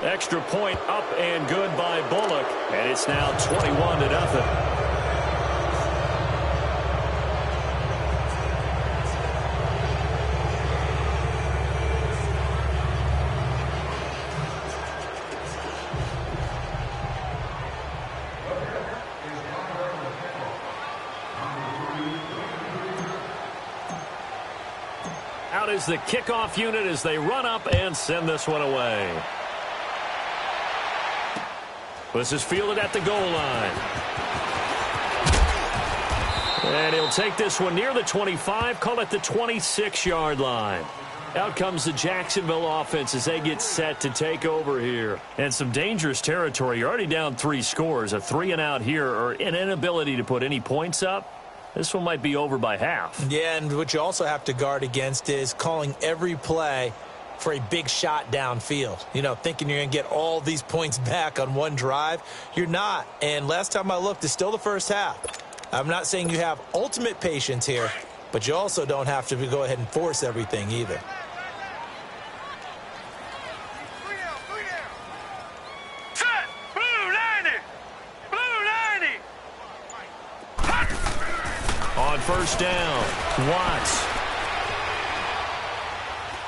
Extra point up and good by Bullock. And it's now 21-0. Out is the kickoff unit as they run up and send this one away. This is fielded at the goal line. And he'll take this one near the 25, call it the 26-yard line. Out comes the Jacksonville offense as they get set to take over here. And some dangerous territory. You're already down 3 scores. A 3-and-out here or an inability to put any points up. This one might be over by half. Yeah, and what you also have to guard against is calling every play for a big shot downfield. You know, thinking you're going to get all these points back on one drive. You're not. And last time I looked, it's still the first half. I'm not saying you have ultimate patience here, but you also don't have to go ahead and force everything either. On first down, Watts.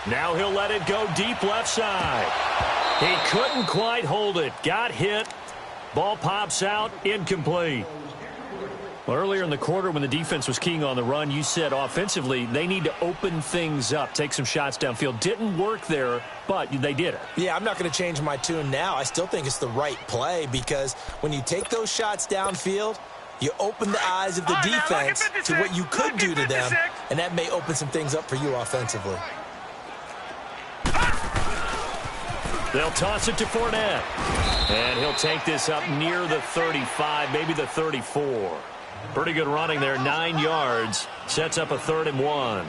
Now he'll let it go deep left side. He couldn't quite hold it. Got hit. Ball pops out. Incomplete. Well, earlier in the quarter when the defense was keying on the run, you said offensively they need to open things up, take some shots downfield. Didn't work there, but they did it. Yeah, I'm not going to change my tune now. I still think it's the right play because when you take those shots downfield, you open the eyes of the defense to what you could do to them, and that may open some things up for you offensively. They'll toss it to Fournette. And he'll take this up near the 35, maybe the 34. Pretty good running there, 9 yards. Sets up a 3rd and 1.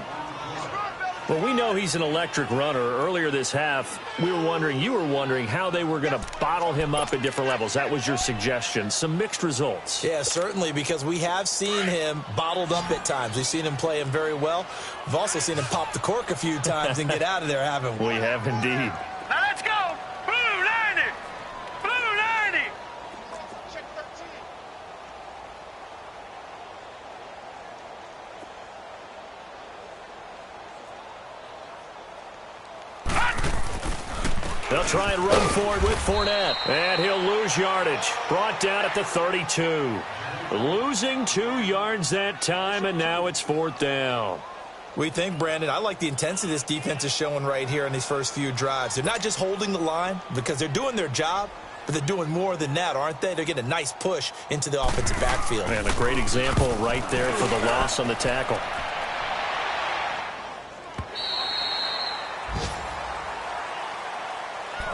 Well, we know he's an electric runner. Earlier this half, you were wondering how they were going to bottle him up at different levels. That was your suggestion. Some mixed results. Yeah, certainly, because we have seen him bottled up at times. We've seen him play him very well. We've also seen him pop the cork a few times and get out of there, haven't we? We have indeed. Now let's go! Blue 90! Blue 90! They'll try and run for it with Fournette. And he'll lose yardage. Brought down at the 32. Losing 2 yards that time, and now it's 4th down. We think, Brandon, I like the intensity this defense is showing right here in these first few drives. They're not just holding the line because they're doing their job, but they're doing more than that, aren't they? They're getting a nice push into the offensive backfield. And a great example right there for the loss on the tackle.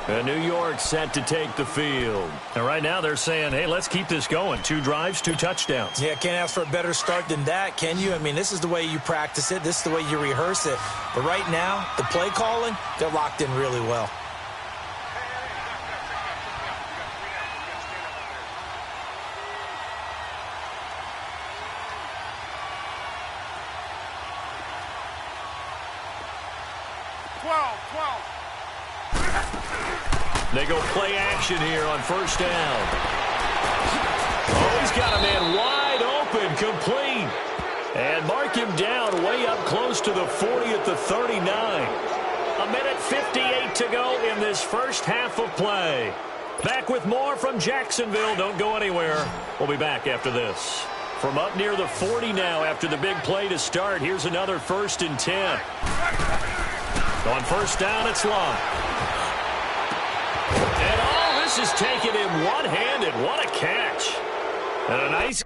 And New York set to take the field. And right now they're saying, hey, let's keep this going. 2 drives, 2 touchdowns. Yeah, can't ask for a better start than that, can you? I mean, this is the way you practice it. This is the way you rehearse it. But right now, the play calling, they're locked in really well. They go play action here on first down. Oh, he's got a man wide open, complete. And mark him down way up close to the 40 at the 39. 1:58 to go in this first half of play. Back with more from Jacksonville. Don't go anywhere. We'll be back after this. From up near the 40 now after the big play to start, here's another 1st and 10. On first down, it's Lott. And all this is taken in one-handed. What a catch. And a nice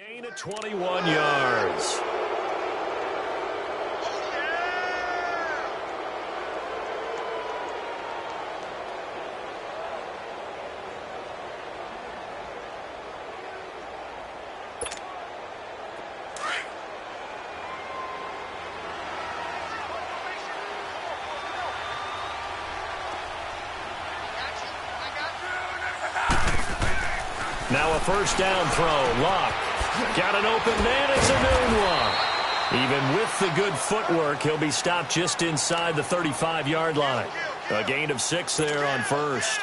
Gain of 21 yards. Now a first down throw. Luck. Got an open man. It's a noon one. Even with the good footwork, he'll be stopped just inside the 35-yard line. A gain of 6 there on first.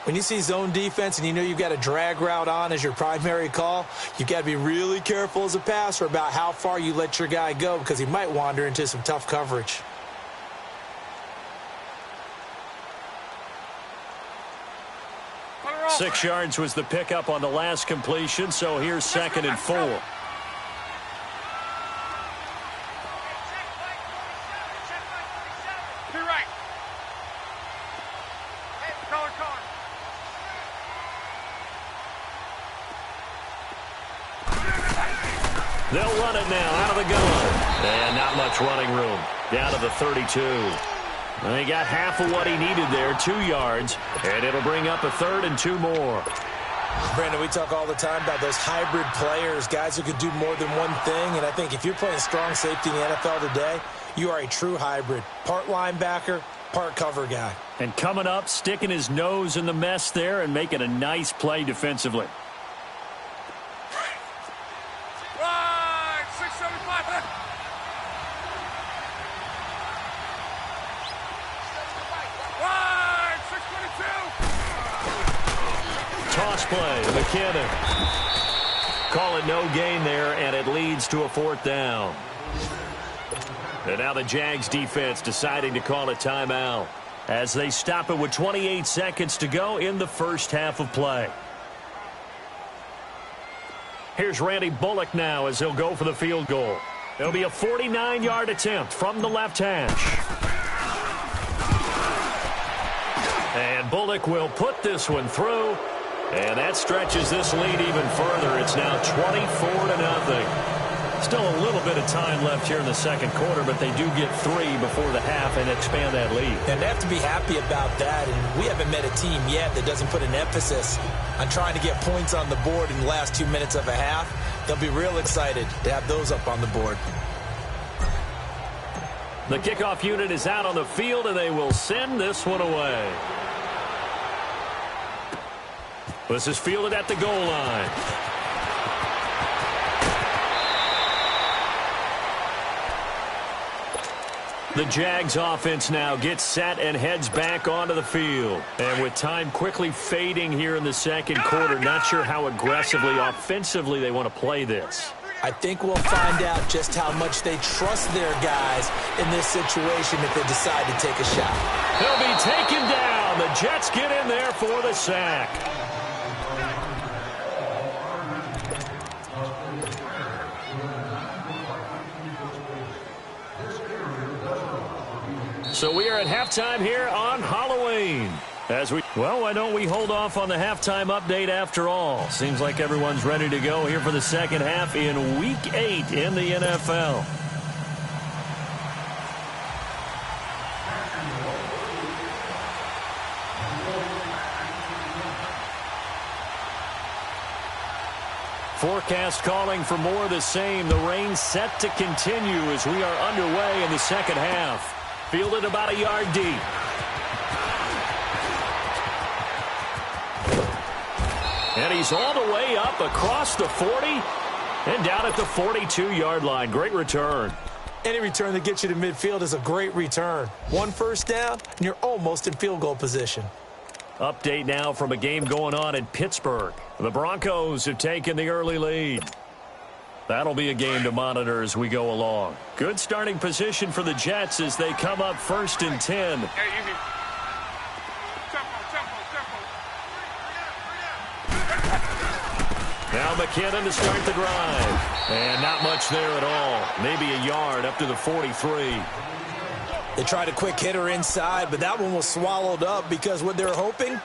When you see zone defense and you know you've got a drag route on as your primary call, you've got to be really careful as a passer about how far you let your guy go because he might wander into some tough coverage. Six yards was the pickup on the last completion, so here's 2nd and 4. They'll run it now out of the gun. And not much running room. Down to the 32. He got half of what he needed there, 2 yards, and it'll bring up a 3rd and 2 more. Brandon, we talk all the time about those hybrid players, guys who could do more than one thing, and I think if you're playing strong safety in the NFL today, you are a true hybrid. Part linebacker, part cover guy. And coming up, sticking his nose in the mess there and making a nice play defensively. Toss play, McKinnon. Call it no gain there, and it leads to a 4th down. And now the Jags defense deciding to call a timeout as they stop it with 28 seconds to go in the first half of play. Here's Randy Bullock now as he'll go for the field goal. It'll be a 49-yard attempt from the left hash. And Bullock will put this one through. And that stretches this lead even further. It's now 24-0. Still a little bit of time left here in the second quarter, but they do get 3 before the half and expand that lead. And they have to be happy about that. And we haven't met a team yet that doesn't put an emphasis on trying to get points on the board in the last 2 minutes of a half. They'll be real excited to have those up on the board. The kickoff unit is out on the field, and they will send this one away. This is fielded at the goal line. The Jags offense now gets set and heads back onto the field. And with time quickly fading here in the second quarter, not sure how aggressively, offensively they want to play this. I think we'll find out just how much they trust their guys in this situation if they decide to take a shot. He'll be taken down. The Jets get in there for the sack. So we are at halftime here on Halloween. Well, why don't we hold off on the halftime update after all? Seems like everyone's ready to go here for the second half in Week 8 in the NFL. Forecast calling for more of the same. The rain set to continue as we are underway in the second half. Fielded about a yard deep. And he's all the way up across the 40 and down at the 42-yard line. Great return. Any return that gets you to midfield is a great return. 1 first down, and you're almost in field goal position. Update now from a game going on in Pittsburgh. The Broncos have taken the early lead. That'll be a game to monitor as we go along. Good starting position for the Jets as they come up 1st and 10. Now McKinnon to start the drive. And not much there at all. Maybe a yard up to the 43. They tried a quick hitter inside, but that one was swallowed up because what they're hoping,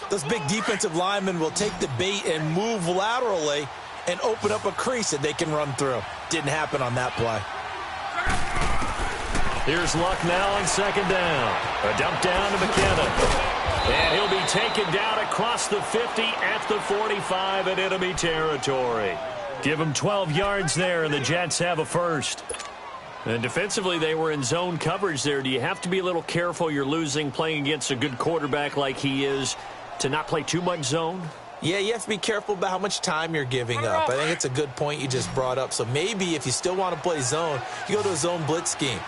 those big defensive linemen will take the bait and move laterally and open up a crease that they can run through. Didn't happen on that play. Here's Luck now on second down. A dump down to McKinnon. And he'll be taken down across the 50 at the 45 in enemy territory. Give him 12 yards there, and the Jets have a first. And defensively, they were in zone coverage there. Do you have to be a little careful? You're losing playing against a good quarterback like he is to not play too much zone? Yeah, you have to be careful about how much time you're giving up. I think it's a good point you just brought up. So maybe if you still want to play zone, you go to a zone blitz scheme.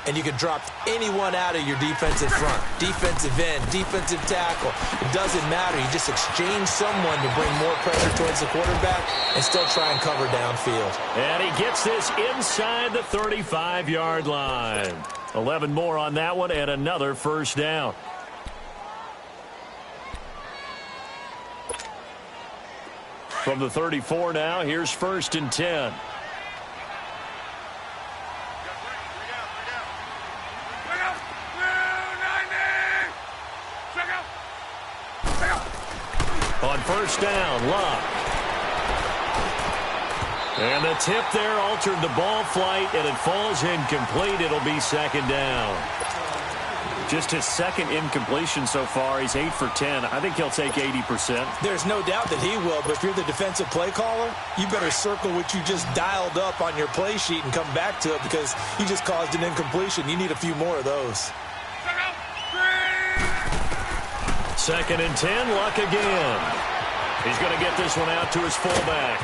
And you can drop anyone out of your defensive front, defensive end, defensive tackle. It doesn't matter. You just exchange someone to bring more pressure towards the quarterback and still try and cover downfield. And he gets this inside the 35-yard line. 11 more on that one and another first down. From the 34 now, here's 1st and 10. On first down, Luck. And the tip there altered the ball flight, and it falls incomplete. It'll be second down. Just his second incompletion so far. He's 8 for 10. I think he'll take 80%. There's no doubt that he will, but if you're the defensive play caller, you better circle what you just dialed up on your play sheet and come back to it because you just caused an incompletion. You need a few more of those. 2nd and 10, Luck again. He's going to get this one out to his fullback.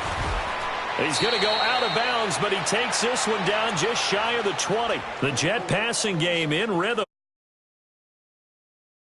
He's going to go out of bounds, but he takes this one down just shy of the 20. The Jet passing game in rhythm.